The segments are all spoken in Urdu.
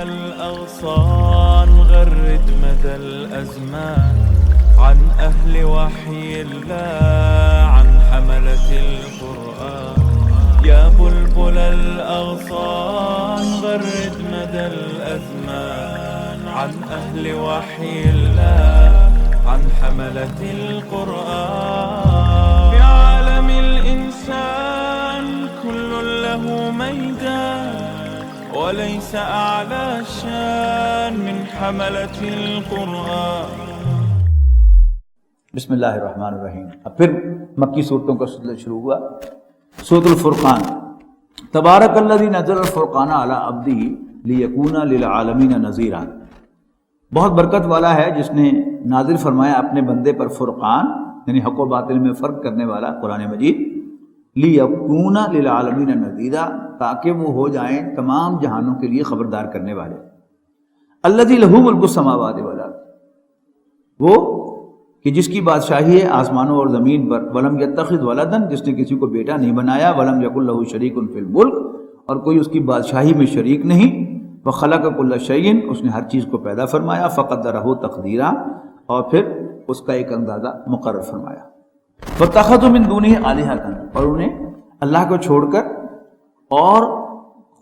الأغصان غرد مدى الأزمان عن أهل وحي الله عن حملة القرآن يا بلبل الأغصان غرد مدى الأزمان عن أهل وحي الله عن حملة القرآن في عالم الإنسان كل له ميدان وليس أعلى شان من حملة القرآن. بسم اللہ الرحمن الرحیم. اب پھر مکی صورتوں کا سلسلہ شروع ہوا. سورۃ الفرقان. تبارک الذی نزل الفرقان علی عبدہ لیکون للعالمین نذیرا. بہت برکت والا ہے جس نے نازل فرمایا اپنے بندے پر فرقان، یعنی حق و باطل میں فرق کرنے والا قرآن مجید، لیکون للعالمین نذیرا، تاکہ وہ ہو جائیں تمام جہانوں کے لیے خبردار کرنے والے. الذی لہ ملک السماوات والارض، وہ کہ جس کی بادشاہی ہے آسمانوں اور زمین پر. ولم یتخذ ولدا، جس نے کسی کو بیٹا نہیں بنایا. ولم یکن لہ شریک فی الملک، اور کوئی اس کی بادشاہی میں شریک نہیں. وخلق کل شیء، اس نے ہر چیز کو پیدا فرمایا. فقدرہ تقدیرا، اور پھر اس کا ایک اندازہ مقرر فرمایا. واتخذوا من دونہ آلہۃ، اور انہیں اللہ کو چھوڑ کر اور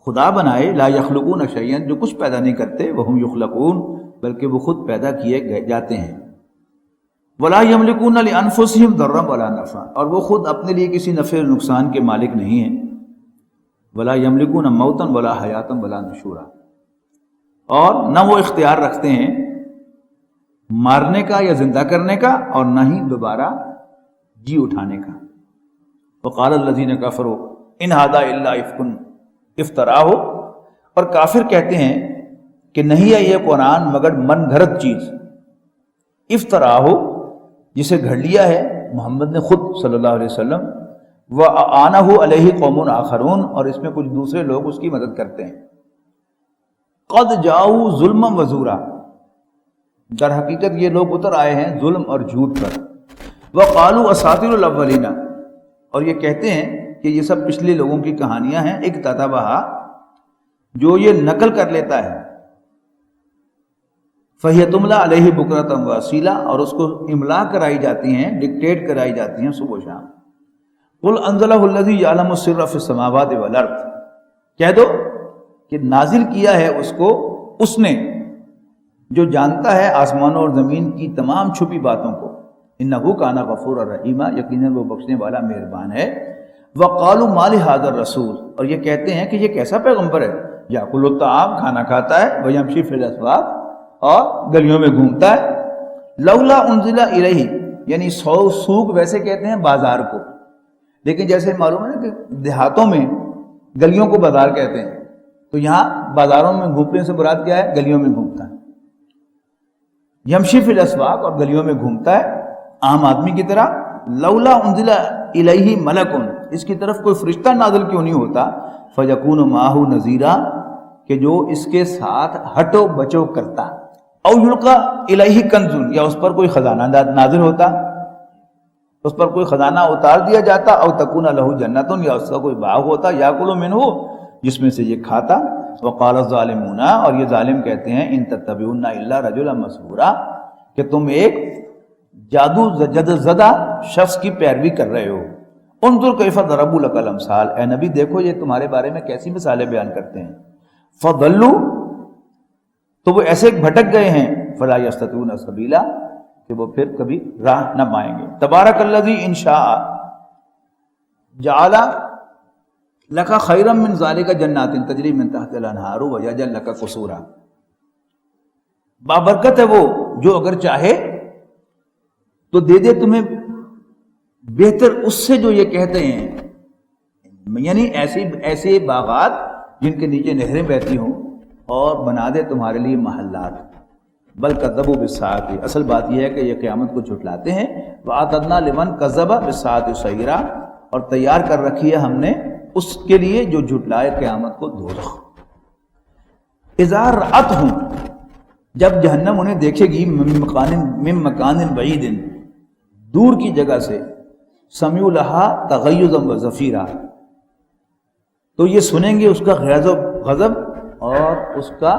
خدا بنائے. لا یخلقون شیئا، جو کچھ پیدا نہیں کرتے. وہم یخلقون، بلکہ وہ خود پیدا کیے جاتے ہیں. ولا یملکون لانفسہم ضرا ولا نفعا، اور وہ خود اپنے لیے کسی نفع و نقصان کے مالک نہیں ہیں. ولا یملکون موتا ولا حیاتا ولا نشورا، اور نہ وہ اختیار رکھتے ہیں مارنے کا یا زندہ کرنے کا، اور نہ ہی دوبارہ جی اٹھانے کا. وقال الذین کفروا ان ھذا الا افک افتراہ، اور کافر کہتے ہیں کہ نہیں ہے یہ قرآن مگر من گھڑت چیز. افتراہ، جسے گھڑ لیا ہے محمد نے خود صلی اللہ علیہ وسلم. وَأَعَانَهُ عَلَيْهِ قَوْمٌ آخَرُونَ، اور اس میں کچھ دوسرے لوگ اس کی مدد کرتے ہیں. قَدْ جَاءُوا ظُلْمًا وَزُورًا، در حقیقت یہ لوگ اتر آئے ہیں ظلم اور جھوٹ پر. وَقَالُوا أَسَاطِيرُ الْأَوَّلِينَ، اور یہ کہتے ہیں کہ یہ سب پچھلے لوگوں کی کہانیاں ہیں. اکتتبھا، جو یہ نقل کر لیتا ہے. فَهِيَ تُمْلَىٰ عَلَيْهِ بُكْرَةً وَأَصِيلًا، اور اس کو املا کرائی جاتی ہیں، ڈکٹیٹ کرائی جاتی ہیں صبح و شام. قُلْ أَنزَلَهُ الَّذِي يَعْلَمُ السِّرَّ فِي السَّمَاوَاتِ وَالْأَرْضِ، کہہ دو کہ نازل کیا ہے اس کو اس نے جو جانتا ہے آسمانوں اور زمین کی تمام چھپی باتوں کو. إِنَّهُ كَانَ غَفُورًا رَحِيمًا، یقیناً وہ بخشنے والا مہربان ہے. وَقَالُوا مَا لِهَٰذَا الرَّسُولِ، اور یہ کہتے ہیں کہ یہ کیسا پیغمبر ہے. يَأْكُلُ الطَّعَامَ، کھانا کھاتا ہے. وَيَمْشِي فِي الْأَسْوَاقِ، اور گلیوں میں گھومتا ہے. لولا انزل الیہ، یعنی سوق ویسے کہتے ہیں بازار کو، لیکن جیسے معلوم ہے نا کہ دیہاتوں میں گلیوں کو بازار کہتے ہیں، تو یہاں بازاروں میں گھومنے سے مراد کیا ہے؟ گلیوں میں گھومتا ہے. یمشی فی الاسواق، اور گلیوں میں گھومتا ہے عام آدمی کی طرح. لولا انزل الیہ ملک، اس کی طرف کوئی فرشتہ نازل کیوں نہیں ہوتا. فیکون معہ نذیرا، کہ جو اس کے ساتھ ہٹو بچو کرتا. او یلقا الیہ کنز، یا اس پر کوئی خزانہ نازل ہوتا، اس پر کوئی خزانہ اتار دیا جاتا. او تکون لہ جنت، یا اس کا کوئی باغ ہوتا. یاکل منہ، جس میں سے یہ کھاتا. وقال الظالمون، اور یہ ظالم کہتے ہیں ان تتبعون الا رجلا مسحورا، کہ تم ایک جادو زدہ شخص کی پیروی کر رہے ہو. انظر کیف ضربوا لک الامثال، اے نبی دیکھو یہ تمہارے بارے میں کیسی مثالیں بیان کرتے ہیں. فضلوا، تو وہ ایسے بھٹک گئے ہیں. فلا یستطیعون سبیلا، کہ وہ پھر کبھی راہ نہ پائیں گے. تبارک الذی ان شاء جعل لک خیرا من ذلک جنات تجری من تحتها الانہار ویجعل لک قصورا، بابرکت ہے وہ جو اگر چاہے تو دے دے تمہیں بہتر اس سے جو یہ کہتے ہیں، یعنی ایسے باغات جن کے نیچے نہریں بہتی ہوں، اور بنا دے تمہارے لیے محلات. بل کذبوا بالساعۃ، اصل بات یہ ہے کہ یہ قیامت کو جھٹلاتے ہیں. وَأَعْتَدْنَا لِمَنْ كَذَّبَ بِالسَّاعَةِ سَعِيرًا، اور تیار کر رکھی ہے ہم نے اس کے لیے جو جھٹلائے قیامت کو دوزخ. اذا رأتہم، جب جہنم انہیں دیکھے گی. من مکان بعید، دور کی جگہ سے. سمعوا لہا تغیظا وزفیرا، تو یہ سنیں گے اس کا غیظ و غضب اور اس کا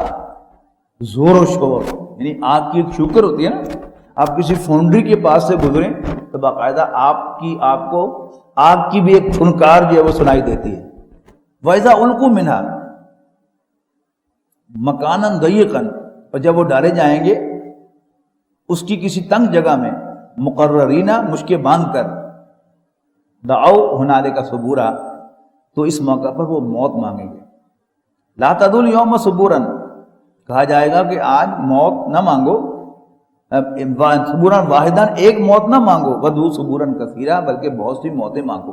زور و شور، یعنی آگ کی ایک شوکر ہوتی ہے نا، آپ کسی فونڈری کے پاس سے گزریں تو باقاعدہ آپ کو آگ کی بھی ایک پھنکار جو ہے وہ سنائی دیتی ہے۔ وَإِذَا أُلْقُوا مِنْهَا مَكَانًا ضَيِّقًا، اور جب وہ ڈالے جائیں گے اس کی کسی تنگ جگہ میں، مقررینہ مشکیں باندھ کر، دعوا هُنَالِكَ ثُبُورًا، تو اس موقع پر وہ موت مانگیں گے۔ لا تدعوا اليوم ثبورا، کہا جائے گا کہ آج موت نہ مانگو، ثبورا واحدا، ایک موت نہ مانگو، ودعوا ثبورا کثیرا، بلکہ بہت سی موتیں مانگو۔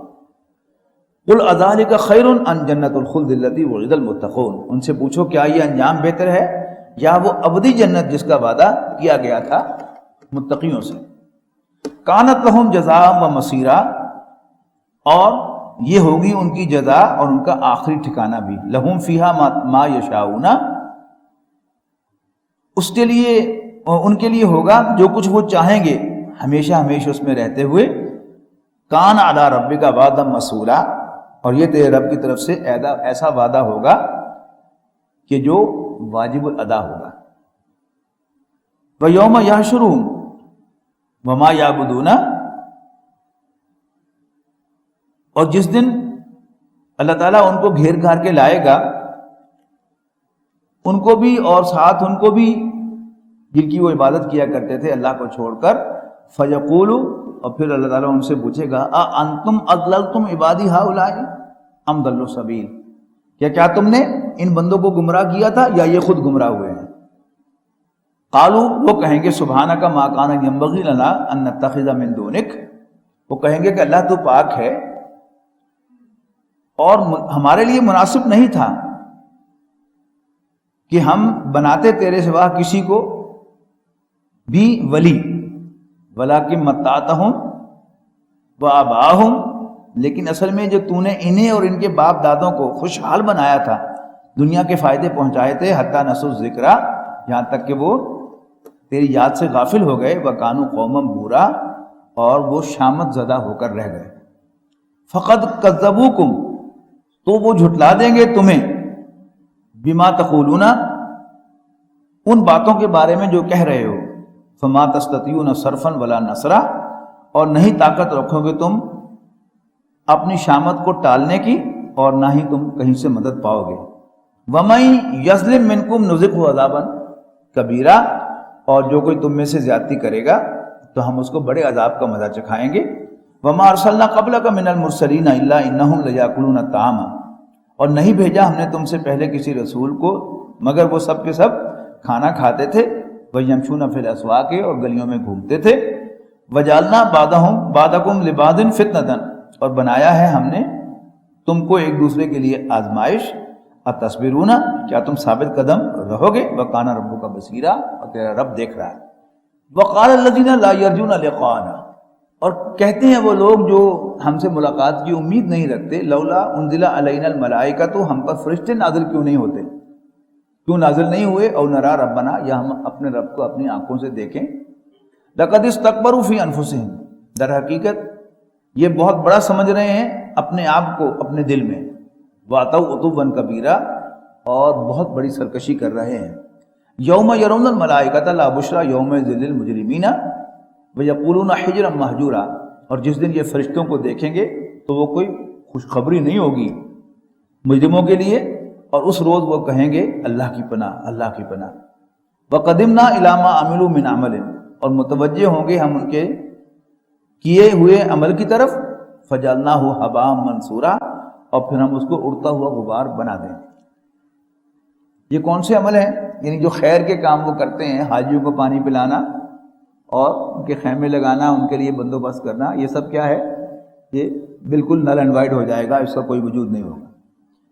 قل اذالک خیر ام جنت الخلد التی وعد المتقون، ان سے پوچھو کیا یہ انجام بہتر ہے یا وہ ابدی جنت جس کا وعدہ کیا گیا تھا متقیوں سے۔ کانت لہم جزاء و مصیرا، اور یہ ہوگی ان کی جزا اور ان کا آخری ٹھکانہ بھی۔ لہم فیہا ما یشاؤون، اس کے لیے ان کے لیے ہوگا جو کچھ وہ چاہیں گے، ہمیشہ ہمیشہ اس میں رہتے ہوئے۔ کان علی ربک وعدا مسئولا، اور یہ تیرے رب کی طرف سے ایسا وعدہ ہوگا کہ جو واجب الادا ہوگا۔ وَيَوْمَ يَحْشُرُهُمْ وَمَا يَعْبُدُونَ، اور جس دن اللہ تعالیٰ ان کو گھیر گھار کے لائے گا، ان کو بھی اور ساتھ ان کو بھی جن کی وہ عبادت کیا کرتے تھے اللہ کو چھوڑ کر، فَيَقُولُ، اور پھر اللہ تعالیٰ ان سے پوچھے گا، أَأَنْتُمْ أَضْلَلْتُمْ عِبَادِي هَؤُلَاءِ أَمْ ضَلُّوا السَّبِيلَ، کیا تم نے ان بندوں کو گمراہ کیا تھا یا یہ خود گمراہ ہوئے ہیں؟ قالوا، وہ کہیں گے، سبحانک ما کان ینبغی لنا ان نتخذ من دونک، وہ کہیں گے کہ اللہ تو پاک ہے اور ہمارے لیے مناسب نہیں تھا کہ ہم بناتے تیرے سوا کسی کو بھی ولی، ولیکن متعتہم وآباءہم، لیکن اصل میں جو تو نے انہیں اور ان کے باپ دادوں کو خوشحال بنایا تھا، دنیا کے فائدے پہنچائے تھے، حتیٰ نسوا الذکر، یہاں تک کہ وہ تیری یاد سے غافل ہو گئے، وکانوا قوما بورا، اور وہ شامت زدہ ہو کر رہ گئے۔ فقد کذبوکم، تو وہ جھٹلا دیں گے تمہیں، بما تقولون، ان باتوں کے بارے میں جو کہہ رہے ہو، فما تستطيعون صرفا ولا نصرا، اور نہیں طاقت رکھو گے تم اپنی شامت کو ٹالنے کی اور نہ ہی تم کہیں سے مدد پاؤ گے۔ وَمَن يَظْلِم مِّنكُمْ نُذِقْهُ عَذَابًا كَبِيرًا، اور جو کوئی تم میں سے زیادتی کرے گا تو ہم اس کو بڑے عذاب کا مزہ چکھائیں گے۔ وَمَا أَرْسَلْنَا قَبْلَكَ مِنَ الْمُرْسَلِينَ إِلَّا إِنَّهُمْ لَيَأْكُلُونَ الطَّعَامَ، اور نہیں بھیجا ہم نے تم سے پہلے کسی رسول کو مگر وہ سب کے سب کھانا کھاتے تھے، وَيَمْشُونَ فِي الْأَسْوَاقِ، اور گلیوں میں گھومتے تھے، وَجَعَلْنَا بَعْضَكُمْ لِبَعْضٍ فِتْنَةً، اور بنایا ہے ہم نے تم کو ایک دوسرے کے لیے آزمائش، اتصبرون، کیا تم ثابت قدم رہو گے، وَكَانَ رَبُّكَ بَصِيرًا، اور تیرا رب دیکھ رہا ہے۔ وَقَالَ الَّذِينَ لَا يَرْجُونَ لِقَاءَنَا، اور کہتے ہیں وہ لوگ جو ہم سے ملاقات کی امید نہیں رکھتے، لولا انزل علینا الملائکۃ، ہم پر فرشتے نازل کیوں نہیں ہوتے، کیوں نازل نہیں ہوئے، او نرا ربنا، یا ہم اپنے رب کو اپنی آنکھوں سے دیکھیں۔ لقد استکبروا فی انفسہم، در حقیقت یہ بہت بڑا سمجھ رہے ہیں اپنے آپ کو اپنے دل میں، واتوا عتوا کبیرا، اور بہت بڑی سرکشی کر رہے ہیں۔ یوم یرون الملائکۃ لا بشری یومئذ للمجرمین ویقولون حجرا مہجورا، اور جس دن یہ فرشتوں کو دیکھیں گے تو وہ کوئی خوشخبری نہیں ہوگی مجرموں کے لیے، اور اس روز وہ کہیں گے اللہ کی پناہ، اللہ کی پناہ۔ وقدمنا الی ما عملوا من عمل، اور متوجہ ہوں گے ہم ان کے کیے ہوئے عمل کی طرف، فجعلناہ ھباء منثورا، اور پھر ہم اس کو اڑتا ہوا غبار بنا دیں۔ یہ کون سے عمل ہیں؟ یعنی جو خیر کے کام وہ کرتے ہیں، حاجیوں کو پانی پلانا اور ان کے خیمے لگانا، ان کے لیے بندوبست کرنا، یہ سب کیا ہے؟ یہ بالکل نل اینڈ وائٹ ہو جائے گا، اس کا کوئی وجود نہیں ہوگا۔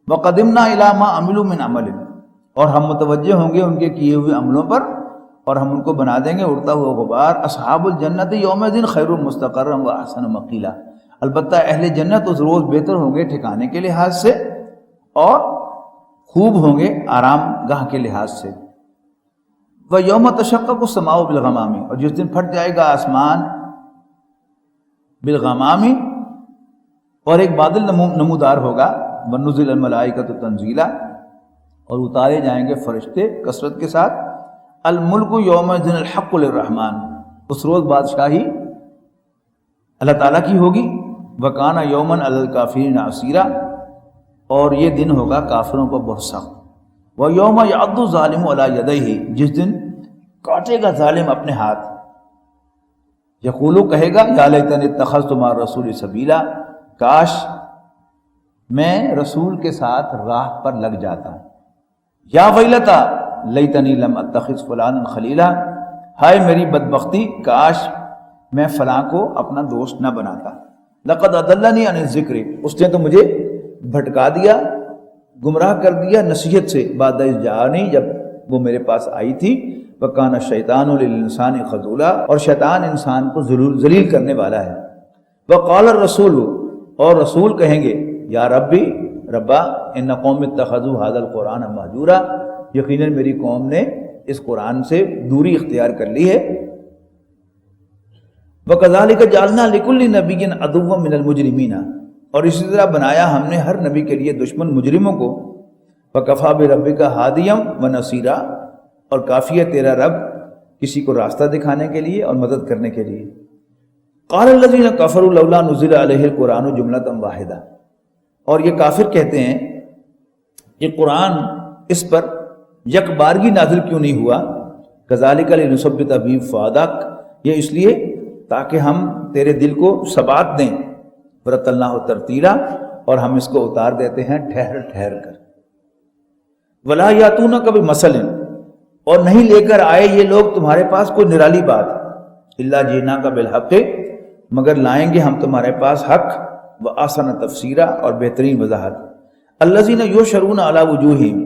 وقدمنا الی ما عملوا من عمل، اور ہم متوجہ ہوں گے ان کے کیے ہوئے عملوں پر، اور ہم ان کو بنا دیں گے اڑتا ہوا غبار۔ اصحاب الجنت یومئذ خیر مستقرا واحسن مقیلا، البتہ اہل جنت اس روز بہتر ہوں گے ٹھکانے کے لحاظ سے اور خوب ہوں گے آرام گاہ کے لحاظ سے۔ وَيَوْمَ تَشَقَّقُ السَّمَاءُ بِالْغَمَامِ، اور جس دن پھٹ جائے گا آسمان بالغمام، اور ایک بادل نمودار ہوگا، وَنُزِلَ الْمَلَائِكَةُ تَنزِيلًا، اور اتارے جائیں گے فرشتے کثرت کے ساتھ، الملک یومئذ الحق للرحمن، اس روز بادشاہی اللہ تعالیٰ کی ہوگی، وکان یومن علی الکافرین عسیرا، اور یہ دن ہوگا کافروں پر بہت سخت، ویوم یعض الظالم علی یدیہ، جس دن کاٹے گا ظالم اپنے ہاتھ، یقولو کہے گا یا لیتنی اتخذت مع الرسول سبیلا، کاش میں رسول کے ساتھ راہ پر لگ جاتا، یا ویلتا لیتنی لم اتخذ فلانا خلیلا، ہائے میری بدبختی، کاش میں فلاں کو اپنا دوست نہ بناتا، لقد اضلنی عن الذکر، اس نے تو مجھے بھٹکا دیا، گمراہ کر دیا نصیحت سے، بعد اذ جاءنی، جب وہ میرے پاس آئی تھی، وکان الشیطان للانسان خذولا، اور شیطان انسان کو ذلیل کرنے والا ہے، وقال الرسول، اور رسول کہیں گے یا ربی ربا ان قوم اتخذوا هذا القرآن مہجورا، یقیناً میری قوم نے اس قرآن سے دوری اختیار کر لی ہے، وَكَذَلِكَ جَعَلْنَا لِكُلِّ نَبِيٍّ عَدُوًّا مِّنَ الْمُجْرِمِينَ، اور اسی طرح بنایا ہم نے ہر نبی کے لیے دشمن مجرموں کو، وَكَفَىٰ بِرَبِّكَ هَادِيًا وَنَصِيرًا، اور کافی ہے تیرا رب کسی کو راستہ دکھانے کے لیے اور مدد کرنے کے لیے۔ قَالَ الَّذِينَ كَفَرُوا لَوْلَا نُزِلَ عَلَيْهِ الْقُرْآنُ جُمْلَةً وَاحِدَةً، اور یہ کافر کہتے ہیں کہ قرآن اس پر یک بارگی نازل کیوں نہیں ہوا، کذالک لنثبت بہ فؤادک، یہ اس لیے تاکہ ہم تیرے دل کو ثبات دیں، ورتلناہ ترتیلا، اور ہم اس کو اتار دیتے ہیں ٹھہر ٹھہر کر، ولا یاتونک بمثل، اور نہیں لے کر آئے یہ لوگ تمہارے پاس کوئی نرالی بات، الا جئناک بالحق، مگر لائیں گے ہم تمہارے پاس حق، وأحسن تفسیرا، اور بہترین وضاحت، الذین یحشرون علی وجوہہم،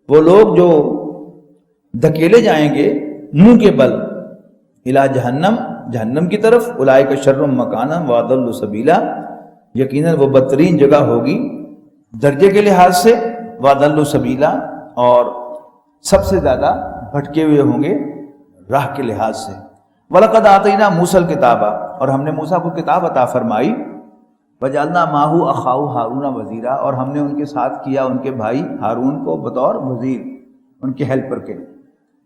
وہ لوگ جو دھکیلے جائیں گے منہ کے بل، الی جہنم، جہنم کی طرف، اولئک شر مکانا واضل سبیلا، یقیناً وہ بدترین جگہ ہوگی درجے کے لحاظ سے، واضل سبیلا، اور سب سے زیادہ بھٹکے ہوئے ہوں گے راہ کے لحاظ سے۔ وَلَقَدْ آتَيْنَا مُوسَى الْكِتَابَ، اور ہم نے موسیٰ کو کتاب عطا فرمائی، وَجَعَلْنَا مَعَهُ أَخَاهُ هَارُونَ وَزِيرًا، اور ہم نے ان کے ساتھ کیا ان کے بھائی ہارون کو بطور وزیر، ان کے ہیلپر کے۔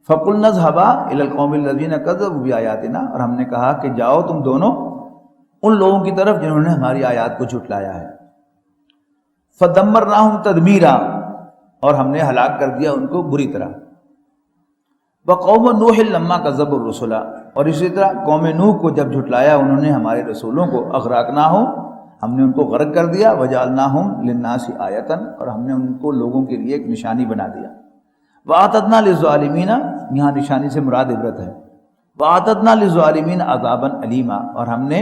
فَقُلْنَا اذْهَبَا إِلَى الْقَوْمِ الَّذِينَ كَذَّبُوا بِآيَاتِنَا، اور ہم نے کہا کہ جاؤ تم دونوں ان لوگوں کی طرف جنہوں نے ہماری آیات کو جھٹلایا ہے، فَدَمَّرْنَاهُمْ تَدْمِيرًا، اور ہم نے ہلاک کر دیا ان کو بری طرح۔ وَقَوْمَ نُوحٍ لَمَّا كَذَّبُوا الرُّسُلَ، اور اسی طرح قوم نوح کو جب جھٹلایا انہوں نے ہمارے رسولوں کو، اغرقناہم، ہم نے ان کو غرق کر دیا، وجعلناہم للناس آیۃ، اور ہم نے ان کو لوگوں کے لیے ایک نشانی بنا دیا۔ وَأَعْتَدْنَا لِلظَّالِمِينَ، یہاں نشانی سے مراد عبرت ہے، وَأَعْتَدْنَا لِلظَّالِمِينَ عَذَابًا أَلِيمًا، اور ہم نے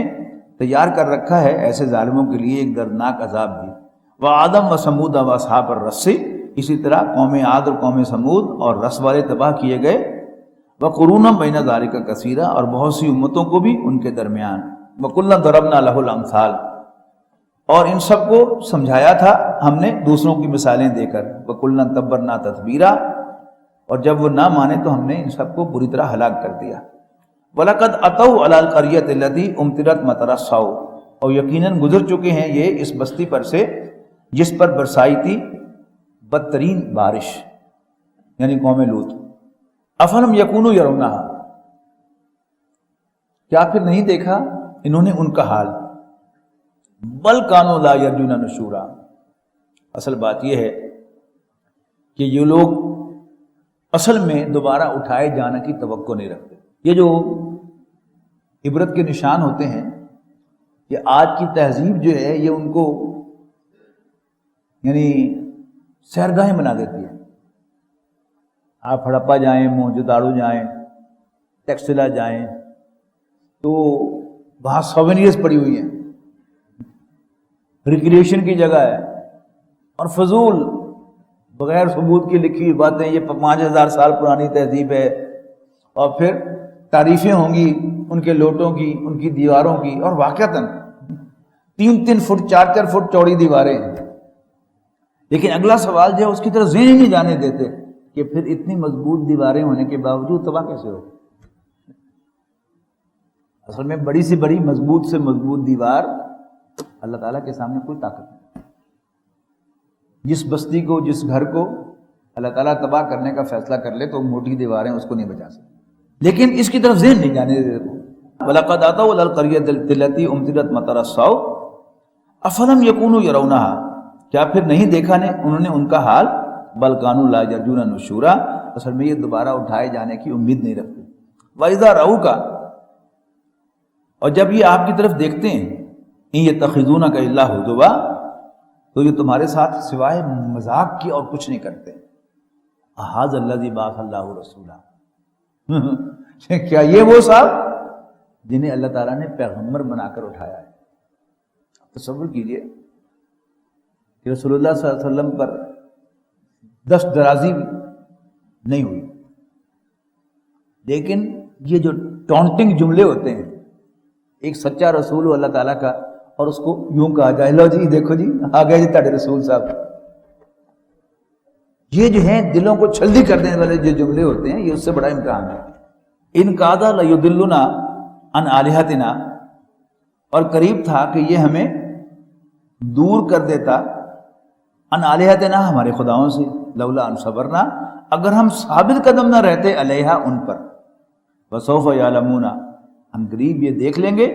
تیار کر رکھا ہے ایسے ظالموں کے لیے ایک دردناک عذاب بھی۔ وَعَادًا وَثَمُودَ وَأَصْحَابَ الرَّسِّ، اسی طرح قوم عاد اور قوم سمود اور رس والے تباہ کیے گئے، وَقُرُونًا بَيْنَ ذَلِكَ كَثِيرًا، اور بہت سی امتوں کو بھی ان کے درمیان، وَكُلًّا ضَرَبْنَا لَهُ الْأَمْثَالَ، اور ان سب کو سمجھایا تھا ہم نے دوسروں کی مثالیں دے کر، وَكُلًّا تَبَّرْنَا تَتْبِيرًا، اور جب وہ نہ مانے تو ہم نے ان سب کو بری طرح ہلاک کر دیا۔ وَلَقَدْ أَتَوْا عَلَى الْقَرْيَةِ الَّتِي أُمْطِرَتْ مَطَرَ السَّوْءِ، اور یقیناً گزر چکے ہیں یہ اس بستی پر سے جس پر برسائی تھی بدترین بارش، یعنی قوم لوط۔ أَفَلَمْ يَكُونُوا يَرَوْنَهَا، کیا پھر نہیں دیکھا انہوں نے ان کا حال، بل كانوا لا يرجون نشورا، اصل بات یہ ہے کہ یہ لوگ اصل میں دوبارہ اٹھائے جانے کی توقع نہیں رکھتے۔ یہ جو عبرت کے نشان ہوتے ہیں، یہ آج کی تہذیب جو ہے یہ ان کو یعنی سیرگاہیں بنا دیتی ہے۔ آپ ہڑپا جائیں، موہنجوداڑو جائیں، ٹیکسلا جائیں تو وہاں سوینئرز پڑی ہوئی ہیں، ریکریشن کی جگہ ہے، اور فضول بغیر ثبوت کی لکھی ہوئی باتیں، یہ 5000 سال پرانی تہذیب ہے، اور پھر تعریفیں ہوں گی ان کے لوٹوں کی، ان کی دیواروں کی، اور واقعتاً 3-3 فٹ 4-4 فٹ چوڑی دیواریں ہیں، لیکن اگلا سوال جو ہے اس کی طرف ذہن ہی نہیں جانے دیتے کہ پھر اتنی مضبوط دیواریں ہونے کے باوجود تباہ کیسے ہو۔ اصل میں بڑی سے بڑی مضبوط سے مضبوط دیوار اللہ تعالیٰ کے سامنے کوئی طاقت نہیں۔ جس بستی کو، جس گھر کو اللہ تعالیٰ تباہ کرنے کا فیصلہ کر لے تو موٹی دیواریں اس کو نہیں بچا سکتی، لیکن اس کی طرف ذہن نہیں جانے دیتے۔ وَلَقَدْ أَتَوْا إِلَى الْقَرْيَةِ الَّتِي أُمْطِرَتْ مَطَرَ السَّوْءِ أَفَلَمْ يَكُونُوا يَرَوْنَهَا، کیا پھر نہیں دیکھا نے انہوں نے ان کا حال؟ بَلْ كَانُوا لَا يَرْجُونَ نُشُورًا، اصل میں یہ دوبارہ اٹھائے جانے کی امید نہیں رکھتے۔ وَإِذَا رَأَوْكَ، اور جب یہ آپ کی طرف دیکھتے ہیں، إِن يَتَّخِذُونَكَ إِلَّا هُزُوًا، تو یہ تمہارے ساتھ سوائے مذاق کی اور کچھ نہیں کرتے۔ أَهَٰذَا الَّذِي بَعَثَ اللَّهُ رَسُولًا، کیا یہ وہ صاحب جنہیں اللہ تعالیٰ نے پیغمبر بنا کر اٹھایا ہے؟ تصور کیجئے کہ رسول اللہ صلی اللہ علیہ وسلم پر دست درازی نہیں ہوئی، لیکن یہ جو ٹونٹنگ جملے ہوتے ہیں، ایک سچا رسول ہو اللہ تعالیٰ کا اور اس کو یوں کہا جائے، لو جی دیکھو جی آ گئے جی تاڑے رسول صاحب، یہ جو ہیں دلوں کو چھلدی کر دینے والے جو جملے ہوتے ہیں، یہ اس سے بڑا امتحان ہے۔ ان کادا لیضلنا عن آلہتنا، اور قریب تھا کہ یہ ہمیں دور کر دیتا عن آلہتنا، ہمارے خداؤں سے، لولا ان صبرنا، اگر ہم ثابت قدم نہ رہتے علیہا، ان پر، وسوف یعلمون، ہم قریب یہ دیکھ لیں گے،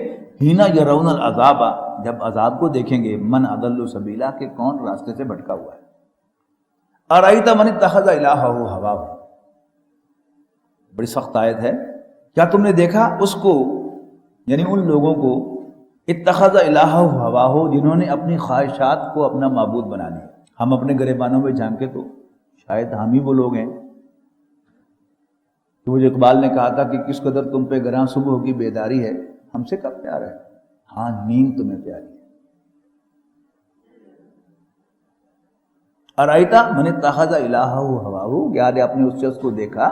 حینا یرون العذاب، جب عذاب کو دیکھیں گے، من اضل سبیلا، کہ کون راستے سے بھٹکا ہوا ہے۔ ارأیت من اتخذ الہہ ہواہ، بڑی سخت آیت ہے، کیا تم نے دیکھا اس کو، یعنی ان لوگوں کو، اتخذ الہہ ہواہ، جنہوں نے اپنی خواہشات کو اپنا معبود بنا لیا۔ ہم اپنے گریبانوں میں جھانکے تو شاید ہم ہی وہ لوگ ہیں۔ تو وہ جو اقبال نے کہا تھا کہ کس قدر تم پہ گراں صبح کی بیداری ہے، ہم سے کب پیار ہے، ہاں نیند تمہیں پیاری ہے۔ ارائیتا من اتخذ الہہ ہواہ، یاد آپ نے اس شخص کو دیکھا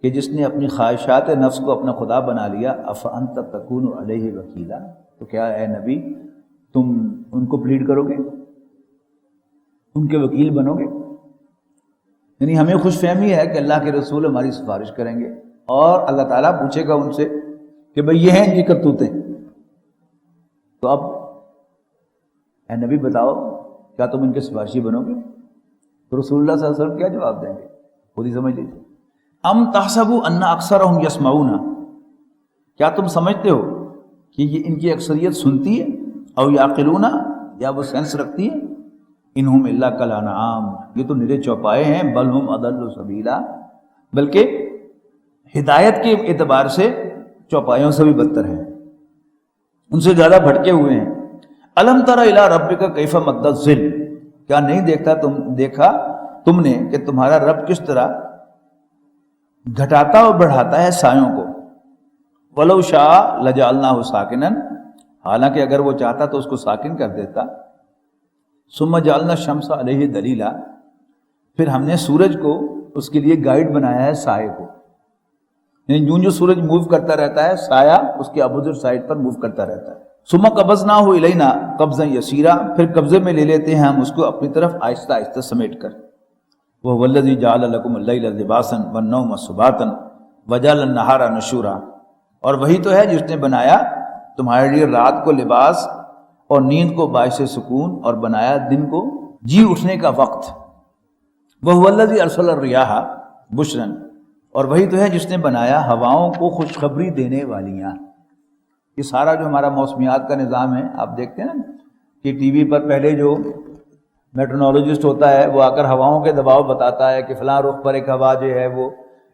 کہ جس نے اپنی خواہشات نفس کو اپنا خدا بنا لیا، افانت تکون علیہ وکیلا، تو کیا اے نبی تم ان کو پلیڈ کرو گے، ان کے وکیل بنو گے؟ یعنی ہمیں خوش فہمی ہے کہ اللہ کے رسول ہماری سفارش کریں گے، اور اللہ تعالیٰ پوچھے گا ان سے کہ بھئی یہ ہیں ان کی کرتوتیں، تو اب اے نبی بتاؤ کیا تم ان کے سفارشی بنو گے؟ تو رسول اللہ صلی اللہ علیہ وسلم کیا جواب دیں گے؟ خود ہی سمجھ لیجیے۔ ام تحسبوا ان اکثرهم یسمعون، کیا تم سمجھتے ہو کہ یہ ان کی اکثریت سنتی ہے، او یعقلون، یا وہ سینس رکھتی ہے؟ انہم الا کالانعام، یہ تو نرے چوپائے ہیں، بل ہم اضل سبیلا، بلکہ ہدایت کے اعتبار سے چوپایوں سے بھی بدتر ہیں، ان سے زیادہ بھٹکے ہوئے ہیں۔ الم تر الی ربک کیف مد الظل، کیا نہیں دیکھا تم نے کہ تمہارا رب کس طرح گھٹاتا اور بڑھاتا ہے سایوں کو، ولو شاء لجعلناہ ساکنا، حالانکہ اگر وہ چاہتا تو اس کو ساکن کر دیتا۔ ثم جعلنا الشمس علیہ دلیلا، پھر ہم نے سورج کو اس کے لیے گائیڈ بنایا ہے سائے کو، یعنی جو سورج موو کرتا رہتا ہے سایہ اس کے اپوزٹ سائڈ پر موو کرتا رہتا ہے۔ ثم قبضناہ الینا قبضا یسیرا، پھر قبضے میں لے لیتے ہیں ہم اس کو اپنی طرف آہستہ آہستہ سمیٹ کر۔ وَهُوَ الَّذِي جَعَلَ لَكُمُ اللَّيْلَ لِبَاسًا وَالنَّوْمَ سُبَاتًا وَجَعَلَ النَّهَارَ نُشُورًا، اور وہی تو ہے جس نے بنایا تمہارے لیے رات کو لباس اور نیند کو باعث سکون، اور بنایا دن کو جی اٹھنے کا وقت۔ وَهُوَ الَّذِي أَرْسَلَ الرِّيَاحَ بُشْرًا، اور وہی تو ہے جس نے بنایا ہوائوں کو خوشخبری دینے والیاں۔ یہ سارا جو ہمارا موسمیات کا نظام ہے، آپ دیکھتے ہیں نا کہ ٹی وی پر پہلے جو میٹرونالوجسٹ ہوتا ہے وہ آ کر ہواؤں کے دباؤ بتاتا ہے کہ فلاں رخ پر ایک ہوا جو ہے وہ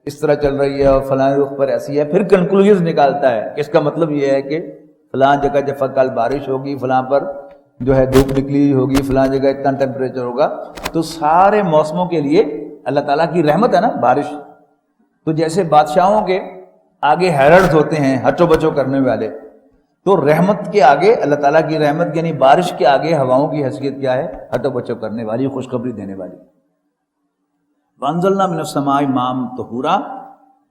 اس طرح چل رہی ہے اور فلاں رخ پر ایسی ہے، پھر کنکلوژن نکالتا ہے کہ اس کا مطلب یہ ہے کہ فلاں جگہ جب کل بارش ہوگی، فلاں پر جو ہے دھوپ نکلی ہوگی، فلاں جگہ اتنا ٹیمپریچر ہوگا۔ تو سارے موسموں کے لیے اللہ تعالیٰ کی رحمت ہے نا بارش، تو جیسے بادشاہوں کے آگے ہیرلڈز ہوتے ہیں ہٹو بچو کرنے والے، تو رحمت کے آگے اللہ تعالیٰ کی رحمت یعنی بارش کے آگے ہواؤں کی حیثیت کیا ہے؟ ہٹو بچو کرنے والی، خوشخبری دینے والی۔ وَأَنزَلْنَا مِنَ السَّمَاءِ مَاءً طَهُورًا،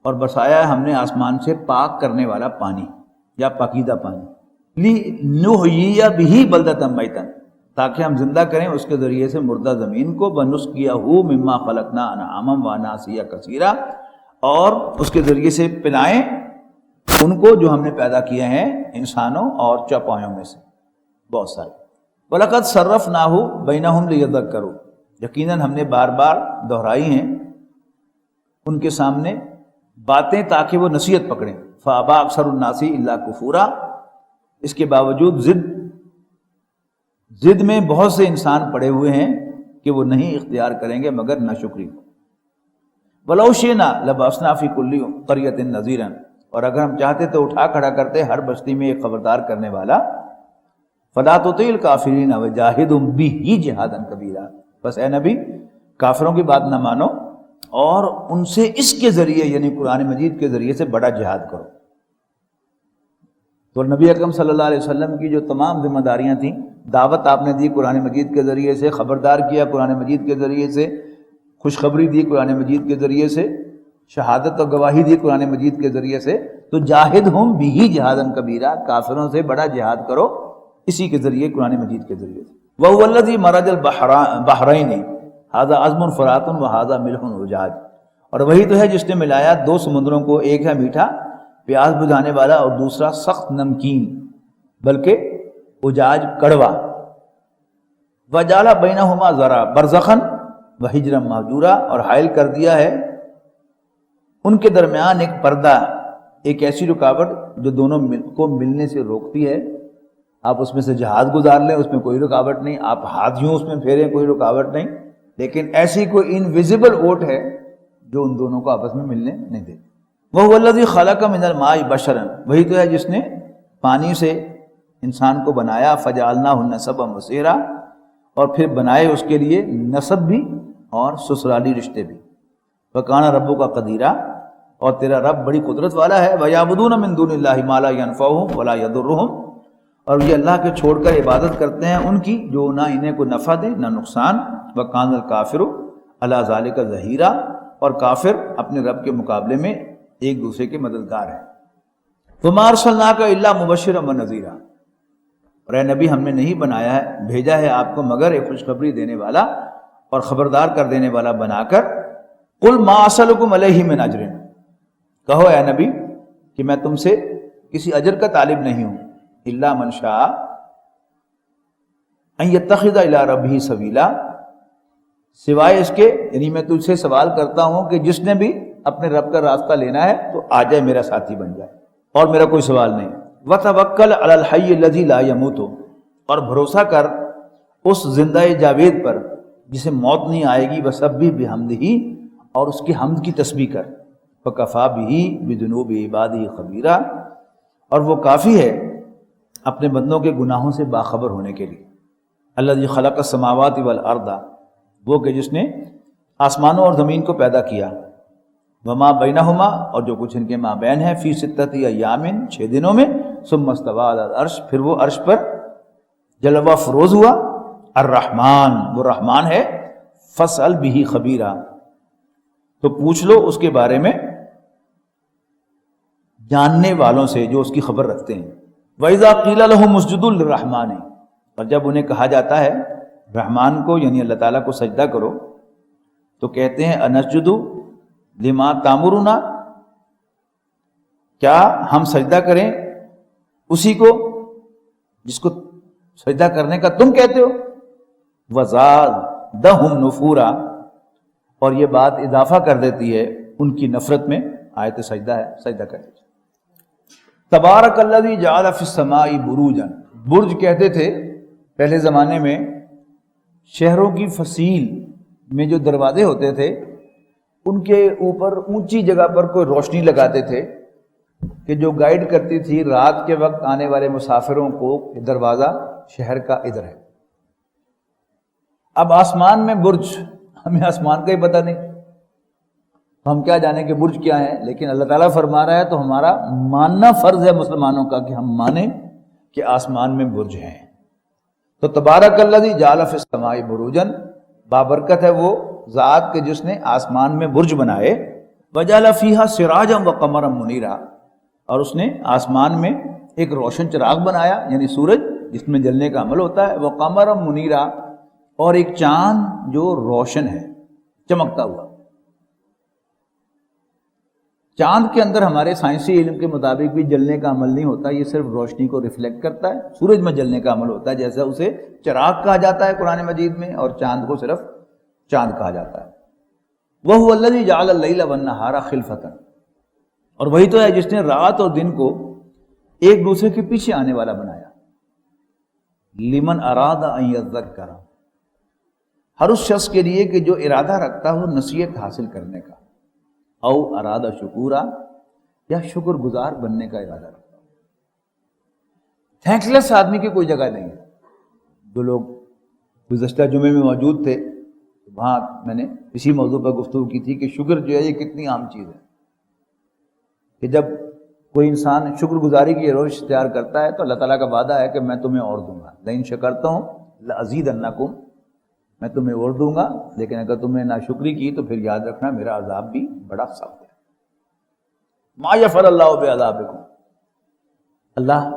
اور برسایا ہے ہم نے آسمان سے پاک کرنے والا پانی یا پاکیزہ پانی، لِنُحْيِيَ بِهِ بَلْدَةً مَيْتًا، تاکہ ہم زندہ کریں اس کے ذریعے سے مردہ زمین کو، وَنُسْقِيَهُ مِمَّا خَلَقْنَا أَنْعَامًا وَأَنَاسِيَّ كَثِيرًا، اور اس کے ذریعے سے پلائیں ان کو جو ہم نے پیدا کیے ہیں انسانوں اور چوپایوں میں سے بہت سارے۔ وَلَقَدْ صَرَّفْنَاهُ بَيْنَهُمْ لِيَذَّكَّرُوا، یقیناً ہم نے بار بار دہرائی ہیں ان کے سامنے باتیں تاکہ وہ نصیحت پکڑیں. فابا اکثر الناس الا کفورا، اس کے باوجود ضد میں بہت سے انسان پڑے ہوئے ہیں کہ وہ نہیں اختیار کریں گے مگر ناشکری. ولو شئنا لبعثنا فی کل قریۃ نذیرا، اور اگر ہم چاہتے تو اٹھا کھڑا کرتے ہر بستی میں ایک خبردار کرنے والا. فلا تطع الکافرین وجاہدہم بہ جہادا کبیرا، بس اے نبی کافروں کی بات نہ مانو اور ان سے اس کے ذریعے یعنی قرآن مجید کے ذریعے سے بڑا جہاد کرو. تو نبی اکرم صلی اللہ علیہ وسلم کی جو تمام ذمہ داریاں تھیں، دعوت آپ نے دی قرآن مجید کے ذریعے سے، خبردار کیا قرآن مجید کے ذریعے سے، خوشخبری دی قرآن مجید کے ذریعے سے، شہادت اور گواہی دی قرآن مجید کے ذریعے سے. تو جاہدہم بہ جہادا کبیرا، کافروں سے بڑا جہاد کرو اسی کے ذریعے قرآن مجید کے ذریعے سے. وہو الذی مرج البحرین ھذا عذب فرات وھذا ملح اجاج، اور وہی تو ہے جس نے ملایا دو سمندروں کو، ایک ہے میٹھا پیاس بجھانے والا اور دوسرا سخت نمکین بلکہ اجاج کڑوا. وجعل بینہما ذرا برزخا وحجرا مہجورا، اور حائل کر دیا ہے ان کے درمیان ایک پردہ، ایک ایسی رکاوٹ جو دونوں کو ملنے سے روکتی ہے. آپ اس میں سے جہاد گزار لیں اس میں کوئی رکاوٹ نہیں، آپ ہاتھ یوں اس میں پھیریں کوئی رکاوٹ نہیں، لیکن ایسی کوئی انویزیبل اوٹ ہے جو ان دونوں کو آپس میں ملنے نہیں دیتی. وَهُوَ الَّذِي خَلَقَ مِنَ الْمَاءِ بَشَرًا، وہی تو ہے جس نے پانی سے انسان کو بنایا. فَجَعَلْنَاهُ نَسَبًا وَصِهْرًا، اور پھر بنائے اس کے لیے نسب بھی اور سسرالی رشتے بھی. وَكَانَ رَبُّكَ قَدِيرًا، اور تیرا رب بڑی قدرت والا ہے. وَيَعْبُدُونَ مِن دُونِ اللَّهِ مَا لَا يَنفَعُهُمْ وَلَا يَضُرُّهُمْ، اور یہ اللہ کے چھوڑ کر عبادت کرتے ہیں ان کی جو نہ انہیں کوئی نفع دے نہ نقصان. وَكَانَ الْكَافِرُ عَلَى ذَلِكَ ظَهِيرًا، اور کافر اپنے رب کے مقابلے میں ایک دوسرے کے مددگار ہیں. وَمَا أَرْسَلْنَاكَ إِلَّا مُبَشِّرًا وَنَذِيرًا، اور اے نبی ہم نے نہیں بنایا ہے بھیجا ہے آپ کو مگر ایک خوشخبری دینے والا اور خبردار کر دینے والا بنا کر. قُلْ مَا أَسْأَلُكُمْ عَلَيْهِ مِنْ أَجْرٍ، کہو اے نبی کہ میں تم سے کسی اجر کا طالب نہیں ہوں. إِلَّا مَنْ شَاءَ أَنْ يَتَّخِذَ إِلَىٰ رَبِّهِ سَبِيلًا، سوائے اس کے یعنی میں تجھ سے سوال کرتا ہوں کہ جس نے بھی اپنے رب کا راستہ لینا ہے تو آ جائے میرا ساتھی بن جائے، اور میرا کوئی سوال نہیں. وَتَوَكَّلْ عَلَى الْحَيِّ الَّذِي لَا يَمُوتُ، اور بھروسہ کر اس زندہ جاوید پر جسے موت نہیں آئے گی. وَسَبِّحْ بِحَمْدِهِ، اور اس کی حمد کی تسبیح کر. فَكَفَىٰ بِهِ بِذُنُوبِ عِبَادِهِ خَبِيرًا، اور وہ کافی ہے اپنے بندوں کے گناہوں سے باخبر ہونے کے لیے. الَّذِي خَلَقَ السَّمَاوَاتِ وَالْأَرْضَ، وہ کہ جس نے آسمانوں اور زمین کو پیدا کیا. وما بینہما، اور جو کچھ ان کے مابین ہے. فی ستۃ ایام، 6 دنوں میں. ثم استویٰ علی العرش، پھر وہ عرش پر جلوہ فروز ہوا. الرحمن، وہ رحمان ہے. فاسأل بہ خبیرا، تو پوچھ لو اس کے بارے میں جاننے والوں سے جو اس کی خبر رکھتے ہیں. وَإِذَا قِيلَ لَهُمُ اسْجُدُوا لِلرَّحْمَٰنِ، اور جب انہیں کہا جاتا ہے رحمان کو یعنی اللہ تعالیٰ کو سجدہ کرو تو کہتے ہیں انسجد لما تامرنا، کیا ہم سجدہ کریں اسی کو جس کو سجدہ کرنے کا تم کہتے ہو. وزادہم نفورا، اور یہ بات اضافہ کر دیتی ہے ان کی نفرت میں. آیت سجدہ ہے، سجدہ کریں. تبارک الذی جعل فی السماء بروجا، برج کہتے تھے پہلے زمانے میں شہروں کی فصیل میں جو دروازے ہوتے تھے ان کے اوپر اونچی جگہ پر کوئی روشنی لگاتے تھے کہ جو گائیڈ کرتی تھی رات کے وقت آنے والے مسافروں کو دروازہ شہر کا ادھر ہے. اب آسمان میں برج، ہمیں آسمان کا ہی پتہ نہیں، ہم کیا جانیں کہ برج کیا ہے. لیکن اللہ تعالیٰ فرما رہا ہے تو ہمارا ماننا فرض ہے مسلمانوں کا کہ ہم مانیں کہ آسمان میں برج ہیں. تو تبارک الذی جعل فی السماء بروجا، بابرکت ہے وہ ذات کے جس نے آسمان میں برج بنائے. وجعل فیہا سراجا وقمرا منیرا، اور اس نے آسمان میں ایک روشن چراغ بنایا یعنی سورج جس میں جلنے کا عمل ہوتا ہے. وقمرا منیرا، اور ایک چاند جو روشن ہے چمکتا ہوا. چاند کے اندر ہمارے سائنسی علم کے مطابق بھی جلنے کا عمل نہیں ہوتا، یہ صرف روشنی کو ریفلیکٹ کرتا ہے. سورج میں جلنے کا عمل ہوتا ہے، جیسا اسے چراغ کہا جاتا ہے قرآن مجید میں، اور چاند کو صرف چاند کہا جاتا ہے۔ وَهُوَ الَّذِي جَعَلَ اللَّيْلَ وَالنَّهَارَ خِلْفَةً، اور وہی تو ہے جس نے رات اور دن کو ایک دوسرے کے پیچھے آنے والا بنایا۔ لِمَنْ أَرَادَ أَنْ يَذَّكَّرَ، ہر اس شخص کے لیے کہ جو ارادہ رکھتا ہو نصیحت حاصل کرنے کا، او ارادہ شکورا، یا شکر گزار بننے کا ارادہ رکھتا ہو۔ تھینک لیس آدمی کی کوئی جگہ نہیں ہے۔ جو لوگ گزشتہ جمعے میں موجود تھے وہاں میں نے اسی موضوع پر گفتگو کی تھی کہ شکر جو ہے یہ کتنی عام چیز ہے کہ جب کوئی انسان شکر گزاری کی روش اختیار کرتا ہے تو اللہ تعالیٰ کا وعدہ ہے کہ میں تمہیں اور دوں گا، لئن شکرتم لأزیدنکم، میں تمہیں اور دوں گا، لیکن اگر تم نے ناشکری کی تو پھر یاد رکھنا میرا عذاب بھی بڑا سخت ہے۔ ما یفعل اللہ بعذابکم، اللہ